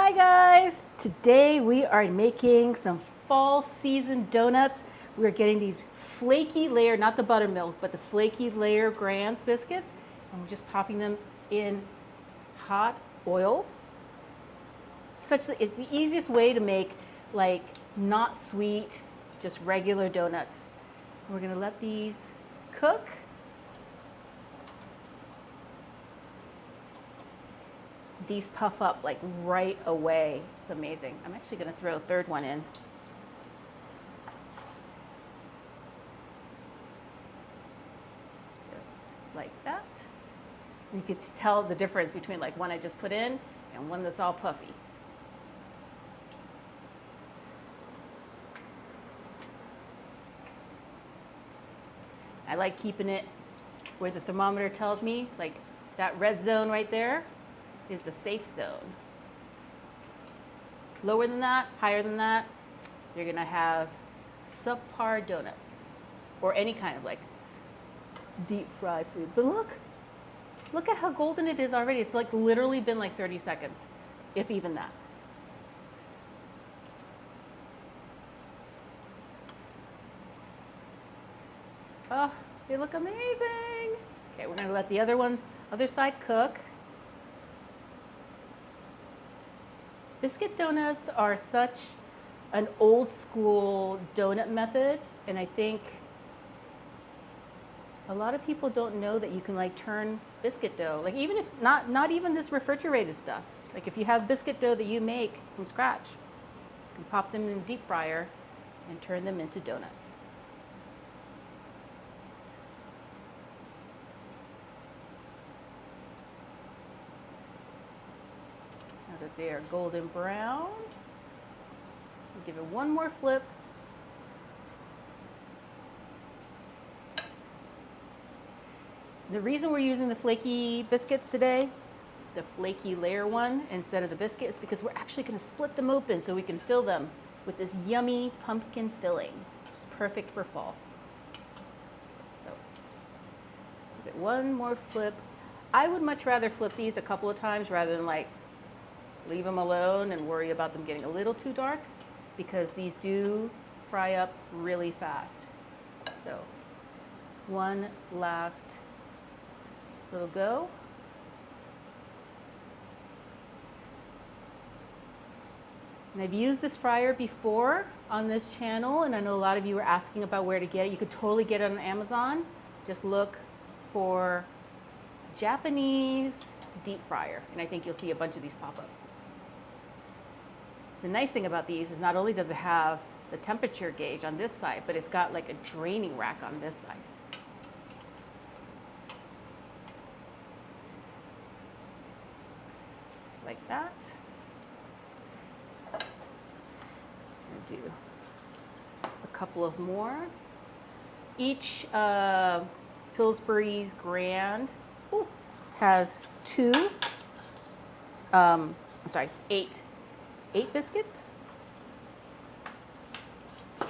Hi guys! Today we are making some fall season donuts. We're getting these flaky layer, not the buttermilk, but the flaky layer Grand's biscuits. And we're just popping them in hot oil. It's the easiest way to make like not sweet, just regular donuts. We're gonna let these cook. These puff up like right away. It's amazing. I'm actually going to throw a third one in. Just like that. You could tell the difference between like one I just put in and one that's all puffy. I like keeping it where the thermometer tells me, like that red zone right there is the safe zone. Lower than that, higher than that, you're gonna have subpar donuts or any kind of like deep fried food. But look at how golden it is already. It's like literally been like 30 seconds, if even that. Oh, they look amazing. Okay, we're gonna let the other side cook. Biscuit donuts are such an old school donut method, and I think a lot of people don't know that you can like turn biscuit dough, like even if not even this refrigerated stuff. Like if you have biscuit dough that you make from scratch, you can pop them in a deep fryer and turn them into donuts. Now that they are golden brown, give it one more flip. The reason we're using the flaky biscuits today, the flaky layer one instead of the biscuit, is because we're actually going to split them open so we can fill them with this yummy pumpkin filling. It's perfect for fall. So give it one more flip. I would much rather flip these a couple of times rather than like leave them alone and worry about them getting a little too dark, because these do fry up really fast. So one last little go. And I've used this fryer before on this channel, and I know a lot of you were asking about where to get it. You could totally get it on Amazon. Just look for Japanese deep fryer, and I think you'll see a bunch of these pop up. The nice thing about these is not only does it have the temperature gauge on this side, but it's got like a draining rack on this side. Just like that. I'm gonna do a couple of more. Each Pillsbury's Grand has eight biscuits. So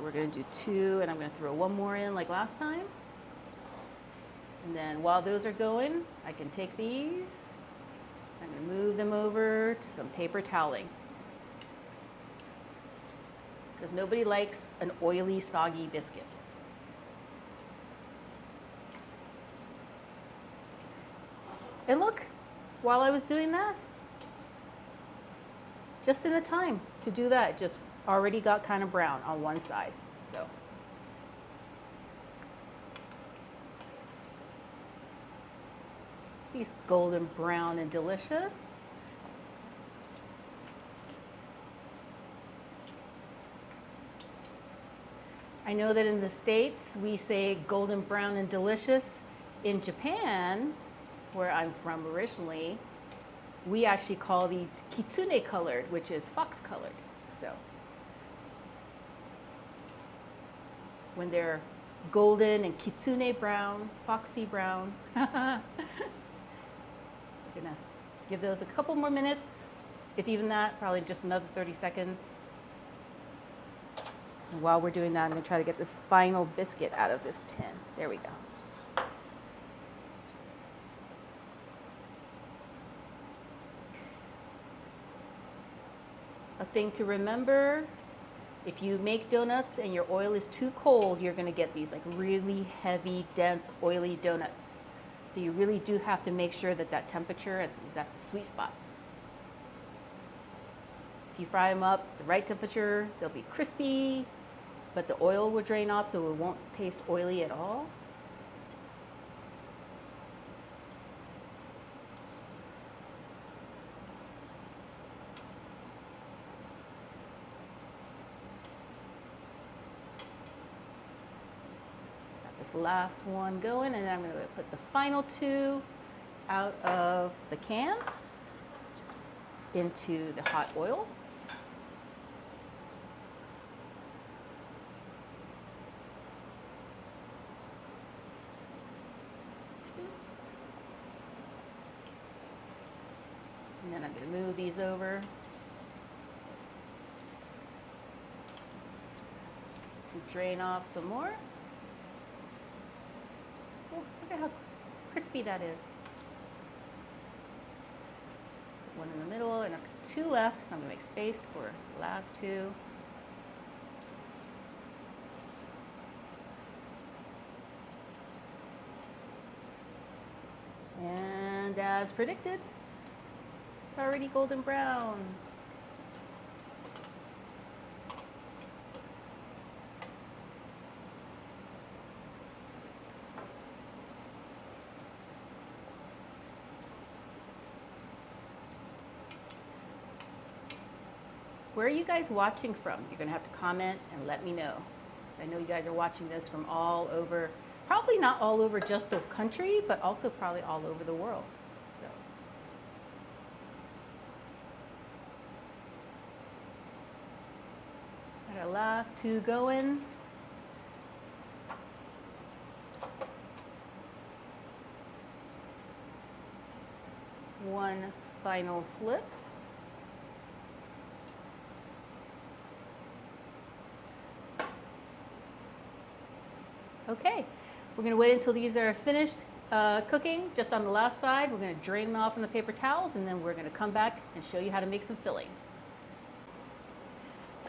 we're going to do 2, and I'm going to throw one more in like last time. And then while those are going, I can take these. I'm going to move them over to some paper toweling, because nobody likes an oily, soggy biscuit. And look, while I was doing that, just in the time to do that, it just already got kind of brown on one side. So these golden brown and delicious. I know that in the States we say golden brown and delicious. In Japan, where I'm from originally, we actually call these kitsune colored, which is fox colored. So when they're golden and kitsune brown, foxy brown, we're gonna give those a couple more minutes, if even that, probably just another 30 seconds. And while we're doing that, I'm gonna try to get this final biscuit out of this tin. There we go. A thing to remember, if you make donuts and your oil is too cold, you're going to get these like really heavy, dense, oily donuts. So you really do have to make sure that that temperature is at the sweet spot. If you fry them up at the right temperature, they'll be crispy, but the oil will drain off so it won't taste oily at all. This last one going, and then I'm going to put the final two out of the can into the hot oil. And then I'm going to move these over to drain off some more. Oh, look at how crispy that is. One in the middle, and I've got two left, so I'm going to make space for the last two. And as predicted, it's already golden brown. Where are you guys watching from? You're going to have to comment and let me know. I know you guys are watching this from all over, probably not all over just the country, but also probably all over the world. So. Got our last two going. One final flip. Okay, we're going to wait until these are finished cooking just on the last side. We're going to drain them off in the paper towels, and then we're going to come back and show you how to make some filling.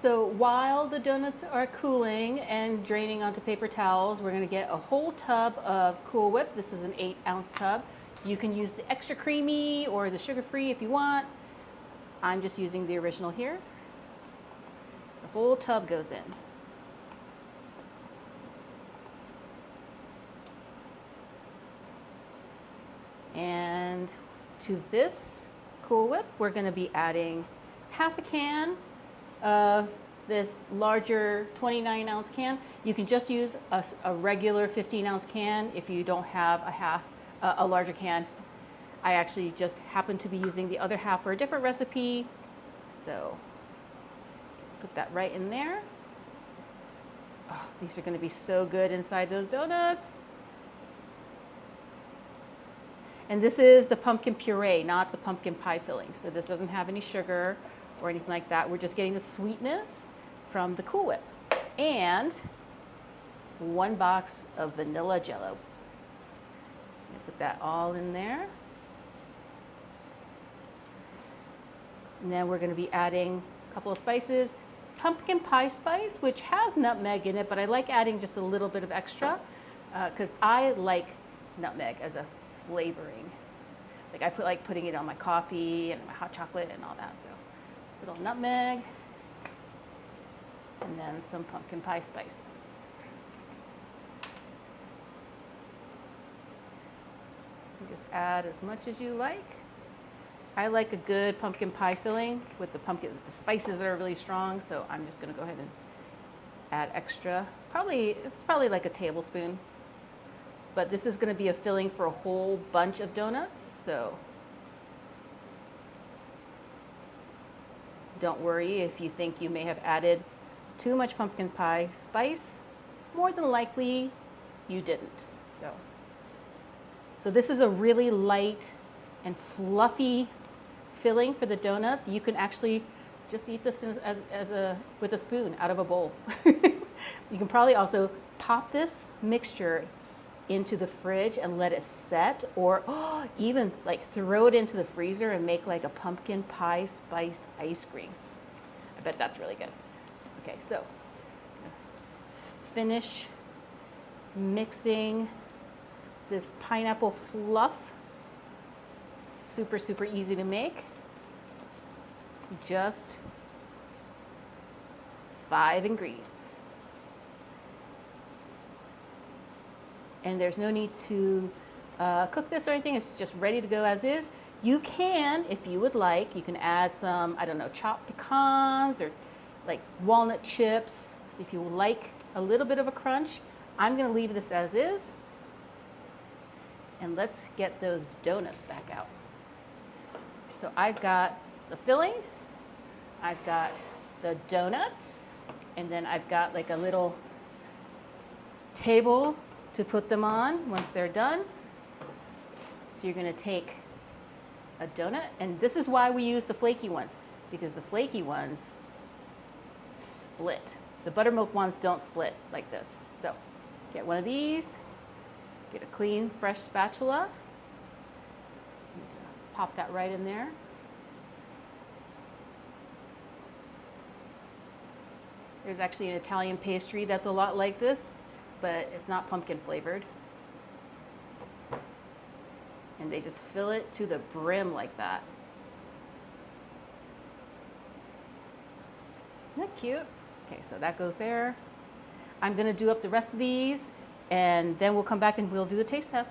So while the donuts are cooling and draining onto paper towels, we're going to get a whole tub of Cool Whip. This is an 8-ounce tub. You can use the extra creamy or the sugar-free if you want. I'm just using the original here. The whole tub goes in. And to this Cool Whip, we're going to be adding half a can of this larger 29-ounce can. You can just use a regular 15-ounce can if you don't have a larger can. I actually just happen to be using the other half for a different recipe. So put that right in there. Oh, these are going to be so good inside those donuts. And this is the pumpkin puree, not the pumpkin pie filling. So this doesn't have any sugar or anything like that. We're just getting the sweetness from the Cool Whip. And 1 box of vanilla Jell-O. So I'm going to put that all in there. And then we're going to be adding a couple of spices. Pumpkin pie spice, which has nutmeg in it, but I like adding just a little bit of extra because I like nutmeg as a flavoring. Like I like putting it on my coffee and my hot chocolate and all that. So little nutmeg and then some pumpkin pie spice. You just add as much as you like. I like a good pumpkin pie filling with the spices that are really strong. So I'm just going to go ahead and add extra. It's probably like a tablespoon. But this is going to be a filling for a whole bunch of donuts, so don't worry if you think you may have added too much pumpkin pie spice. More than likely, you didn't. So this is a really light and fluffy filling for the donuts. You can actually just eat this with a spoon out of a bowl. You can probably also pop this mixture into the fridge and let it set, or even like throw it into the freezer and make like a pumpkin pie spiced ice cream. bet that's really good. Okay, so finish mixing this pineapple fluff. Super, super easy to make. Just 5 ingredients. And there's no need to cook this or anything. It's just ready to go as is. You can, if you would like, you can add some, I don't know, chopped pecans or like walnut chips. If you like a little bit of a crunch, I'm going to leave this as is. And let's get those donuts back out. So I've got the filling, I've got the donuts, and then I've got like a little table to put them on once they're done. So you're going to take a donut, and this is why we use the flaky ones, because the flaky ones split. The buttermilk ones don't split like this. So get one of these, get a clean, fresh spatula, pop that right in there. There's actually an Italian pastry that's a lot like this, but it's not pumpkin flavored. And they just fill it to the brim like that. Isn't that cute? Okay, so that goes there. I'm gonna do up the rest of these, and then we'll come back and we'll do a taste test.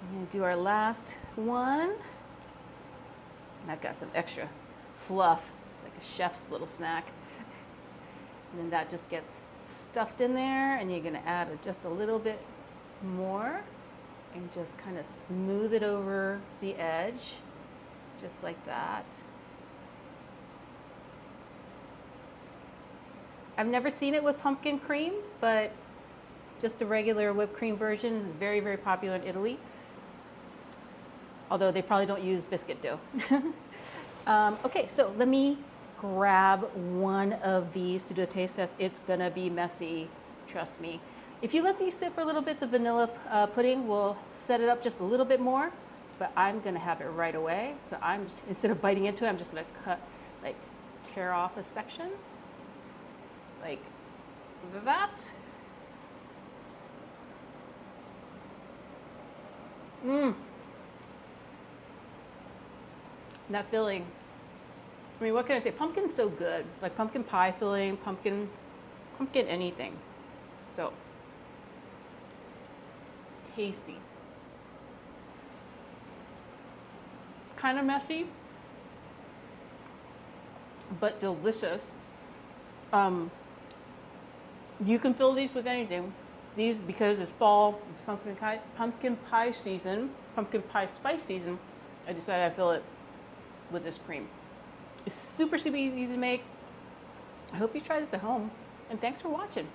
I'm gonna do our last one. And I've got some extra fluff. It's like a chef's little snack. And then that just gets stuffed in there, and you're gonna add just a little bit more and just kind of smooth it over the edge, just like that. I've never seen it with pumpkin cream, but just a regular whipped cream version is very, very popular in Italy. Although they probably don't use biscuit dough. Okay, so let me grab one of these to do a taste test. It's gonna be messy, trust me. If you let these sit for a little bit, the vanilla pudding will set it up just a little bit more, but I'm gonna have it right away. So instead of biting into it, I'm just gonna tear off a section, like that. That filling, I mean, what can I say? Pumpkin's so good. Like pumpkin pie filling, pumpkin anything. So tasty. Kind of messy, but delicious. You can fill these with anything. These, because it's fall, it's pumpkin pie season, pumpkin pie spice season, I decided I'd fill it with this cream. It's super, super easy to make. I hope you try this at home, and thanks for watching.